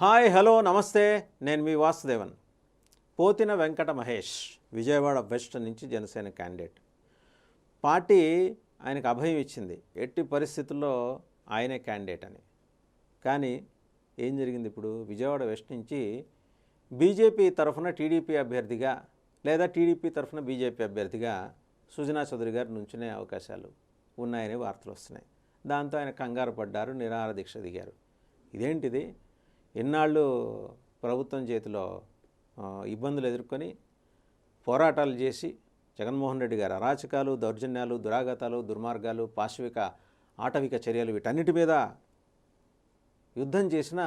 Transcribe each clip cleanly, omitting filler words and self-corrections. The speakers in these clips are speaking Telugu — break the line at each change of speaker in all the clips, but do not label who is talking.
హాయ్ హలో నమస్తే, నేను మీ వాసుదేవన్. పోతిన వెంకట మహేష్ విజయవాడ వెస్ట్ నుంచి జనసేన క్యాండిడేట్. పార్టీ ఆయనకు అభయం ఇచ్చింది, ఎట్టి పరిస్థితుల్లో ఆయనే క్యాండిడేట్ అని. కానీ ఏం జరిగింది? ఇప్పుడు విజయవాడ వెస్ట్ నుంచి బీజేపీ తరఫున టీడీపీ అభ్యర్థిగా లేదా టీడీపీ తరఫున బీజేపీ అభ్యర్థిగా సుజనా చౌదరి గారు నుంచునే అవకాశాలు ఉన్నాయని వార్తలు వస్తున్నాయి. దాంతో ఆయన కంగారు పడ్డారు, నిరాహార దీక్ష దిగారు. ఇదేంటిది? ఎన్నాళ్ళు ప్రభుత్వం చేతిలో ఇబ్బందులు ఎదుర్కొని పోరాటాలు చేసి జగన్మోహన్ రెడ్డి గారు అరాచకాలు, దౌర్జన్యాలు, దురాగతాలు, దుర్మార్గాలు, పాశవిక ఆటవిక చర్యలు వీటన్నిటి మీద యుద్ధం చేసిన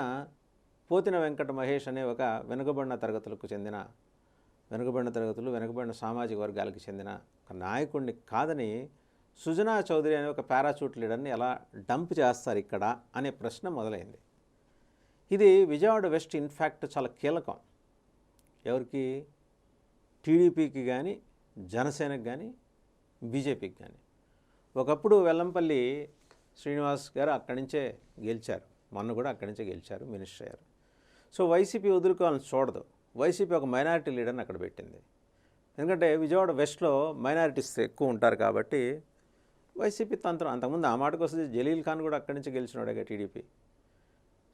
పోతిన వెంకట మహేష్ అనే ఒక వెనుకబడిన సామాజిక వర్గాలకు చెందిన ఒక నాయకుడిని కాదని సుజనా చౌదరి అనే ఒక పారాచూట్ లీడర్ని ఎలా డంప్ చేస్తారు ఇక్కడ అనే ప్రశ్న మొదలైంది. ఇది విజయవాడ వెస్ట్ ఇన్ఫ్యాక్ట్ చాలా కీలకం. ఎవరికి? టీడీపీకి కానీ, జనసేనకి కానీ, బీజేపీకి కానీ. ఒకప్పుడు వెల్లంపల్లి శ్రీనివాస్ గారు అక్కడి నుంచే గెలిచారు, మొన్న కూడా అక్కడి నుంచే గెలిచారు, మినిస్టర్ అయ్యారు. సో వైసీపీ వదులుకోవాలని చూడదు. వైసీపీ ఒక మైనారిటీ లీడర్ని అక్కడ పెట్టింది. ఎందుకంటే విజయవాడ వెస్ట్లో మైనారిటీస్ ఎక్కువ ఉంటారు కాబట్టి వైసీపీ తంత్రం. అంతకుముందు ఆ మాటకు వస్తే జలీల్ ఖాన్ కూడా అక్కడి నుంచి గెలిచినాడుగా టీడీపీ.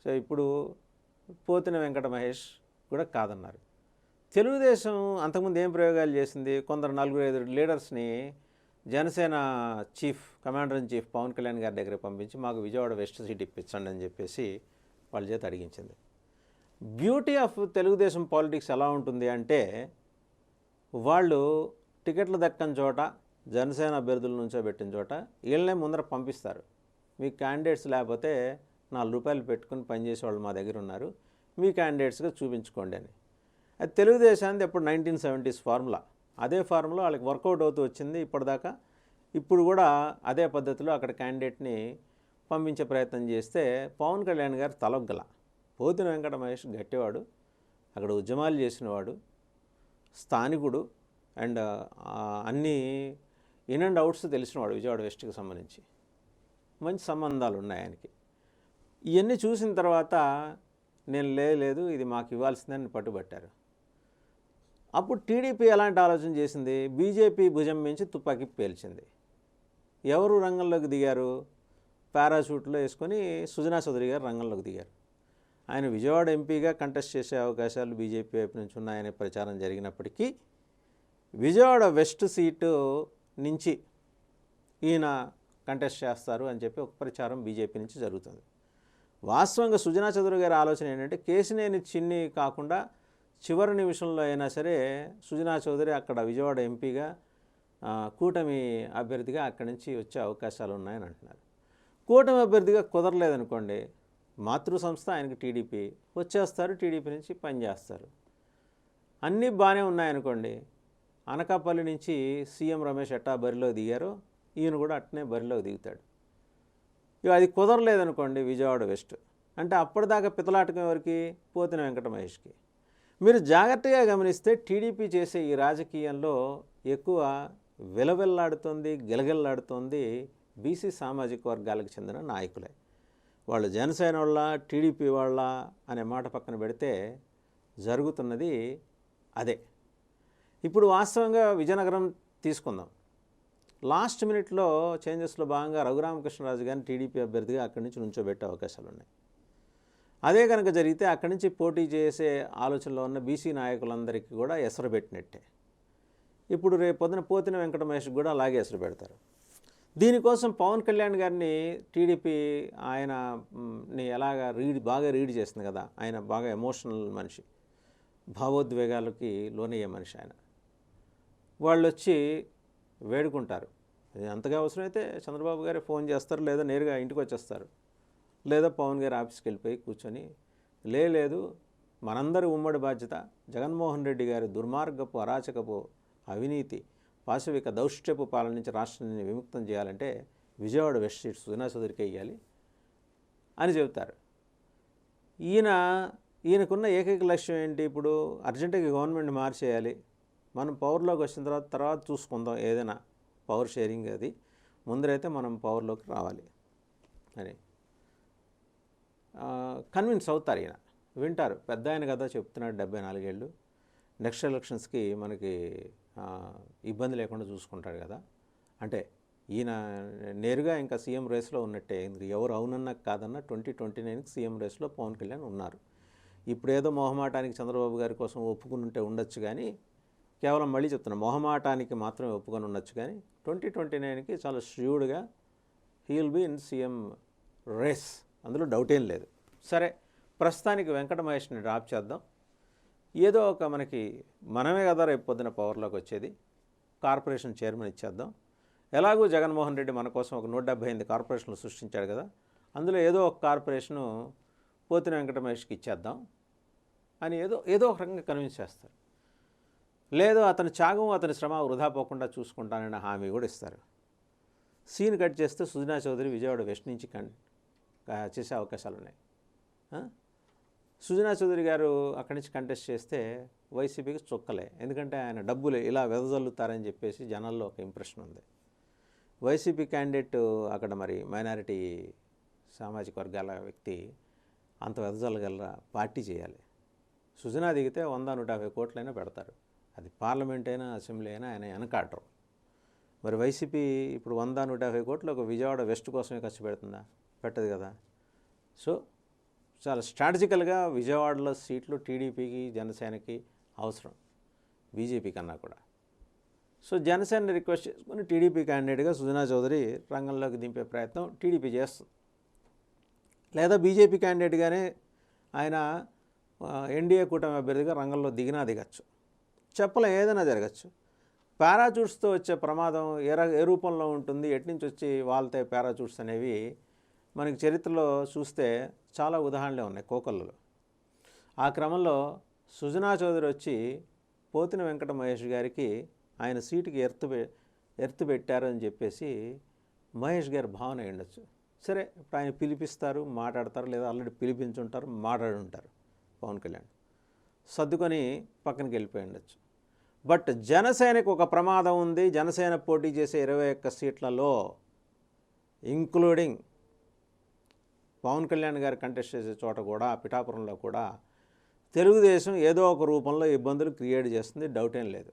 సో ఇప్పుడు పోతిన వెంకట మహేష్ కూడా కాదన్నారు. తెలుగుదేశం అంతకుముందు ఏం ప్రయోగాలు చేసింది? కొందరు 4-5 లీడర్స్ని Janasena commander in chief Pawan Kalyan గారి దగ్గర పంపించి మాకు విజయవాడ వెస్ట్ సీట్ ఇప్పించండి అని చెప్పేసి వాళ్ళ చేత అడిగించింది. బ్యూటీ ఆఫ్ తెలుగుదేశం పాలిటిక్స్ ఎలా ఉంటుంది అంటే, వాళ్ళు టికెట్లు దక్కని చోట, జనసేన అభ్యర్థుల నుంచో పెట్టిన చోట వీళ్ళనే ముందర పంపిస్తారు. మీ క్యాండిడేట్స్ లేకపోతే ₹4 పెట్టుకుని పనిచేసే వాళ్ళు మా దగ్గర ఉన్నారు, మీ క్యాండిడేట్స్గా చూపించుకోండి అని. అది తెలుగుదేశానికి ఎప్పుడు 1970s ఫార్ములా. అదే ఫార్ములా వాళ్ళకి వర్కౌట్ అవుతూ వచ్చింది ఇప్పటిదాకా. ఇప్పుడు కూడా అదే పద్ధతిలో అక్కడ క్యాండిడేట్ని పంపించే ప్రయత్నం చేస్తే పవన్ కళ్యాణ్ గారు తలొగ్గల. పోతిన వెంకట మహేష్ గట్టివాడు, అక్కడ ఉద్యమాలు చేసినవాడు, స్థానికుడు, అండ్ అన్నీ ఇన్ అండ్ అవుట్స్ తెలిసినవాడు. విజయవాడ వెస్ట్కి సంబంధించి మంచి సంబంధాలు ఉన్నాయి ఆయనకి. ఇవన్నీ చూసిన తర్వాత నేను లేదు ఇది మాకు ఇవ్వాల్సిందని పట్టుబట్టారు. అప్పుడు టీడీపీ ఎలాంటి ఆలోచన చేసింది? బీజేపీ భుజం మించి తుపాకీ పేల్చింది. ఎవరు రంగంలోకి దిగారు? పారాషూట్లో వేసుకొని సుజనా చౌదరి గారు రంగంలోకి దిగారు. ఆయన విజయవాడ ఎంపీగా కంటెస్ట్ చేసే అవకాశాలు బీజేపీ వైపు నుంచి ఉన్నాయనే ప్రచారం జరిగినప్పటికీ విజయవాడ వెస్ట్ సీటు నుంచి ఈయన కంటెస్ట్ చేస్తారు అని చెప్పి ఒక ప్రచారం బీజేపీ నుంచి జరుగుతుంది. వాస్తవంగా సుజనా చౌదరి గారి ఆలోచన ఏంటంటే, కేశినేని చిన్ని కాకుండా చివరి నిమిషంలో అయినా సరే సుజనా చౌదరి అక్కడ విజయవాడ ఎంపీగా కూటమి అభ్యర్థిగా అక్కడి నుంచి వచ్చే అవకాశాలు ఉన్నాయని అంటున్నారు. కూటమి అభ్యర్థిగా కుదరలేదనుకోండి, మాతృ సంస్థ ఆయనకి టీడీపీ, వచ్చేస్తారు, టీడీపీ నుంచి పనిచేస్తారు. అన్నీ బాగానే ఉన్నాయనుకోండి, అనకాపల్లి నుంచి సీఎం రమేష్ ఎట్టా బరిలో దిగారో ఈయన కూడా అట్నే బరిలోకి దిగుతాడు. ఇక అది కుదరలేదనుకోండి విజయవాడ వెస్ట్ అంటే అప్పటిదాకా పితలాటకం ఎవరికి? పోతిన వెంకట మహేష్కి. మీరు జాగ్రత్తగా గమనిస్తే టీడీపీ చేసే ఈ రాజకీయంలో ఎక్కువ విలవిల్లాడుతోంది, గిలగిల్లాడుతోంది బీసీ సామాజిక వర్గాలకు చెందిన నాయకులే. వాళ్ళు జనసేన వాళ్ళ, టీడీపీ వాళ్ళ అనే మాట పక్కన పెడితే జరుగుతున్నది అదే. ఇప్పుడు వాస్తవంగా విజయనగరం తీసుకుందాం. లాస్ట్ మినిట్లో చేంజెస్లో భాగంగా రఘురామకృష్ణరాజు గారిని టీడీపీ అభ్యర్థిగా అక్కడి నుంచి నుంచోబెట్టే అవకాశాలు ఉన్నాయి. అదే కనుక జరిగితే అక్కడి నుంచి పోటీ చేసే ఆలోచనలో ఉన్న బీసీ నాయకులందరికీ కూడా ఎసరు పెట్టినట్టే. ఇప్పుడు రేపు పొద్దున పోతిన వెంకట మహేష్కి కూడా అలాగే ఎసరు పెడతారు. దీనికోసం పవన్ కళ్యాణ్ గారిని టీడీపీ ఆయనని బాగా రీడ్ చేస్తుంది కదా. ఆయన బాగా ఎమోషనల్ మనిషి, భావోద్వేగాలకి లోనయ్యే మనిషి ఆయన. వాళ్ళు వచ్చి వేడుకుంటారు. అంతగా అవసరమైతే చంద్రబాబు గారే ఫోన్ చేస్తారు, లేదా నేరుగా ఇంటికి వచ్చేస్తారు, లేదా పవన్ గారి ఆఫీస్కి వెళ్ళిపోయి కూర్చొని లేదు మనందరి ఉమ్మడి బాధ్యత జగన్మోహన్ రెడ్డి గారి దుర్మార్గపు, అరాచకపు, అవినీతి, పాశవిక, దౌష్ట్యపు పాలన నుంచి రాష్ట్రాన్ని విముక్తం చేయాలంటే విజయవాడ వెస్ట్ సీట్ సుజనా చౌదరికి ఇవ్వాలి అని చెబుతారు. ఈయనకున్న ఏకైక లక్ష్యం ఏంటి? ఇప్పుడు అర్జెంటుగా గవర్నమెంట్ మార్చేయాలి, మనం పవర్లోకి వచ్చిన తర్వాత చూసుకుందాం ఏదైనా పవర్ షేరింగ్, అది ముందరైతే మనం పవర్లోకి రావాలి అని కన్విన్స్ అవుతారు ఈయన. వింటారు. పెద్ద ఆయన కదా చెప్తున్నాడు, 74 ఏళ్ళు. నెక్స్ట్ ఎలక్షన్స్కి మనకి ఇబ్బంది లేకుండా చూసుకుంటాడు కదా. అంటే ఈయన నేరుగా ఇంకా సీఎం రేస్లో ఉన్నట్టే. ఎవరు అవునన్నా కాదన్నా 2029కి సీఎం రేస్లో పవన్ కళ్యాణ్ ఉన్నారు. ఇప్పుడేదో మొహమాటానికి చంద్రబాబు గారి కోసం ఒప్పుకుని ఉంటే ఉండొచ్చు, కానీ కేవలం మళ్ళీ చెప్తున్నా, మొహమాటానికి మాత్రమే ఒప్పుకొని ఉండొచ్చు, కానీ 2029కి చాలా ష్యూర్డ్గా he will be in CM race, అందులో డౌట్ ఏం లేదు. సరే, ప్రస్తుతానికి వెంకట మహేష్ని డ్రాప్ చేద్దాం. ఏదో ఒక మనమే కదా రేపు పొద్దున పవర్లోకి వచ్చేది, కార్పొరేషన్ చైర్మన్ ఇచ్చేద్దాం. ఎలాగూ జగన్మోహన్ రెడ్డి మన కోసం ఒక 178 కార్పొరేషన్లు సృష్టించాడు కదా, అందులో ఏదో ఒక కార్పొరేషను పోతిన వెంకట మహేష్కి ఇచ్చేద్దాం అని ఏదో ఒక రకంగా కన్విన్స్ చేస్తారు. లేదు, అతని త్యాగం అతని శ్రమ వృధా పోకుండా చూసుకుంటానని హామీ కూడా ఇస్తారు. సీన్ కట్ చేస్తే సుజనా చౌదరి విజయవాడ వెస్ట్ నుంచి చేసే అవకాశాలు ఉన్నాయి. సుజనా చౌదరి గారు అక్కడి నుంచి కంటెస్ట్ చేస్తే వైసీపీకి చుక్కలే, ఎందుకంటే ఆయన డబ్బులు ఇలా వెదజల్లుతారని చెప్పేసి జనాల్లో ఒక ఇంప్రెషన్ ఉంది. వైసీపీ క్యాండిడేట్ అక్కడ మైనారిటీ సామాజిక వర్గాల వ్యక్తి అంత వెదజల్లగల పార్టీ చేయాలి. సుజనా దిగితే 100-150 కోట్లైనా పెడతారు. అది పార్లమెంట్ అయినా అసెంబ్లీ అయినా ఆయన వెనకాడరు. వైసీపీ ఇప్పుడు 100-150 కోట్లు ఒక విజయవాడ వెస్ట్ కోసమే ఖర్చు పెడుతుందా? పెట్టదు కదా. సో చాలా స్ట్రాటజికల్గా విజయవాడలో సీట్లు టీడీపీకి జనసేనకి అవసరం, బీజేపీ కన్నా కూడా. సో జనసేన రిక్వెస్ట్ చేసుకుని టీడీపీ క్యాండిడేట్గా సుజనా చౌదరి రంగంలోకి దింపే ప్రయత్నం టీడీపీ చేస్తుంది. లేదా బీజేపీ క్యాండిడేట్గానే ఆయన ఎన్డీఏ కూటమి అభ్యర్థిగా రంగంలో దిగచ్చు, చెప్పలేం, ఏదైనా జరగచ్చు. పారాచూట్స్తో వచ్చే ప్రమాదం ఏ రూపంలో ఉంటుంది, ఎట్నుంచి వచ్చి వాళ్తాయి పారాచూట్స్ అనేవి మనకి చరిత్రలో చూస్తే చాలా ఉదాహరణలే ఉన్నాయి కోకొల్లలో. ఆ క్రమంలో సుజనా చౌదరి వచ్చి పోతిన వెంకట మహేష్ గారికి ఆయన సీటుకి ఎర్త్ పెట్టారని చెప్పేసి మహేష్ గారి భావన ఉండొచ్చు. సరే, ఇప్పుడు ఆయన పిలిపిస్తారు, మాట్లాడతారు, లేదా ఆల్రెడీ పిలిపించుంటారు, మాట్లాడుంటారు. పవన్ కళ్యాణ్ సర్దుకొని పక్కనకి వెళ్ళిపోయి ఉండొచ్చు. బట్ జనసేనకు ఒక ప్రమాదం ఉంది. జనసేన పోటీ చేసే 21 సీట్లలో ఇంక్లూడింగ్ పవన్ కళ్యాణ్ గారు కంటెస్ట్ చేసే చోట కూడా, పిఠాపురంలో కూడా తెలుగుదేశం ఏదో ఒక రూపంలో ఇబ్బందులు క్రియేట్ చేస్తుంది, డౌట్ ఏం లేదు.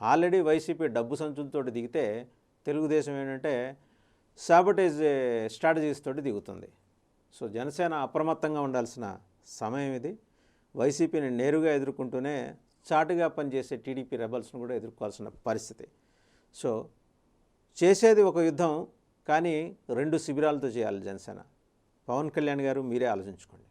ఆల్రెడీ వైసీపీ డబ్బు సంచులతో దిగితే తెలుగుదేశం ఏంటంటే సాబటేజ్ స్ట్రాటజీస్ తోటి దిగుతుంది. సో జనసేన అప్రమత్తంగా ఉండాల్సిన సమయం ఇది. వైసీపీని నేరుగా ఎదుర్కొంటూనే చాటుగా పనిచేసే టీడీపీ రెబల్స్ను కూడా ఎదుర్కోవాల్సిన పరిస్థితి. సో చేసేది ఒక యుద్ధం, కానీ 2 శిబిరాలతో చేయాలి జనసేన. పవన్ కళ్యాణ్ గారు మీరే ఆలోచించుకోండి.